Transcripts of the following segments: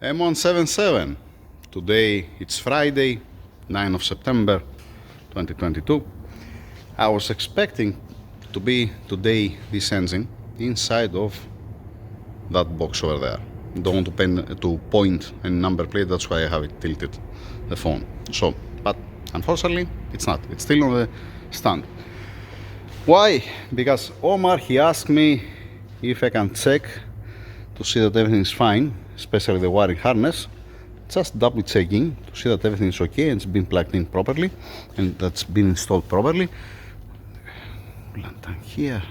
M177. Today it's Friday, 9th of September 2022. I was expecting to be today this engine inside of that box over there. Don't want to point any number plate, that's why I have it tilted, the phone. So, but unfortunately it's not. It's still on the stand. Why? Because Omar, he asked me if I can check to see that everything is fine, especially the wiring harness. Just double checking to see that everything is okay and it's been plugged in properly and that's been installed properly. Lantern here.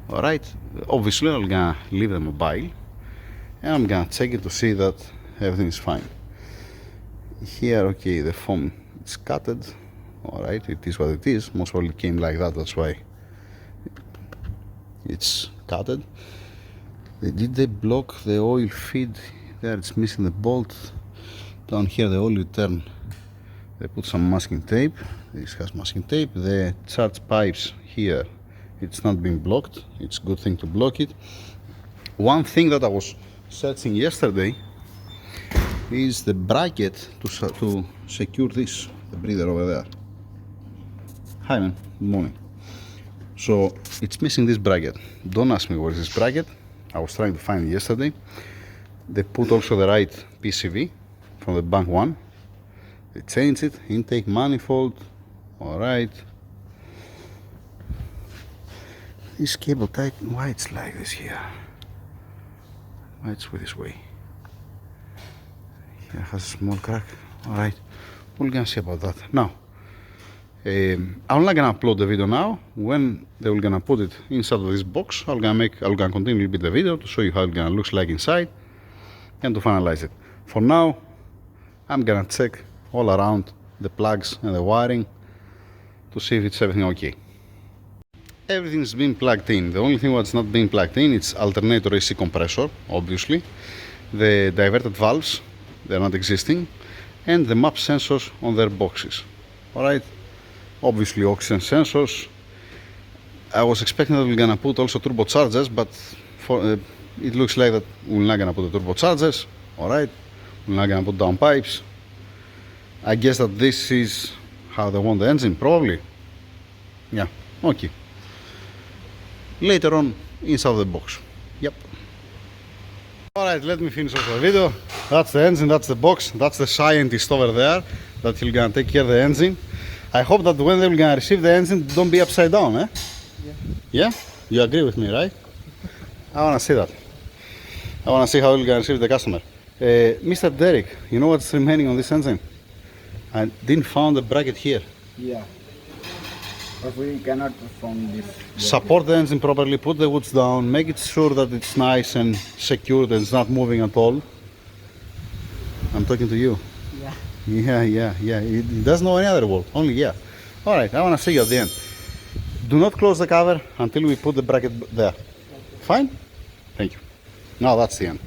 Alright, obviously I'm gonna leave the mobile and I'm gonna check it to see that everything is fine. Here, okay, the foam is cutted. Alright, it is what it is. Most probably came like that, that's why it's cutted. Did they block the oil feed? There it's missing the bolt. Down here the oil return, they put some masking tape. This has masking tape. The charge pipes here, it's not been blocked. It's a good thing to block it. One thing that I was searching yesterday is the bracket to secure this, the breather over there. Hi man, good morning. So it's missing this bracket. Don't ask me where is this bracket. I was trying to find it yesterday. They put also the right PCV from the bank one. They changed it, intake manifold. Alright. This cable tight, why it's like this here? Why it's this way? Here has a small crack. Alright, we're gonna see about that. Now, I'm not gonna upload the video now. When they will gonna put it inside of this box, I'm gonna continue a bit the video to show you how it gonna looks like inside and to finalize it. For now, I'm gonna check all around the plugs and the wiring to see if it's everything okay. Everything's been plugged in. The only thing what's not being plugged in is alternator AC compressor, obviously. The diverted valves, they're not existing, and the map sensors on their boxes. Alright, obviously oxygen sensors. I was expecting that we're gonna put also turbochargers, but it looks like that we're not gonna put the turbochargers. Alright, we're not gonna put down pipes. I guess that this is how they want the engine, probably. Yeah, okay. Later on, inside the box. Yep. Alright, let me finish off the video. That's the engine, that's the box, that's the scientist over there that he'll gonna take care of the engine. I hope that when they're gonna receive the engine, don't be upside down, eh? Yeah. Yeah? You agree with me, right? I wanna see that. I wanna see how you're gonna receive the customer. Mr. Derek, you know what's remaining on this engine? I didn't find the bracket here. Yeah. But we cannot perform this. Support the engine properly, put the woods down, make it sure that it's nice and secured and it's not moving at all. I'm talking to you. Yeah. Yeah. It doesn't know any other word, only yeah. Alright, I wanna see you at the end. Do not close the cover until we put the bracket there. Fine? Thank you. Now that's the end.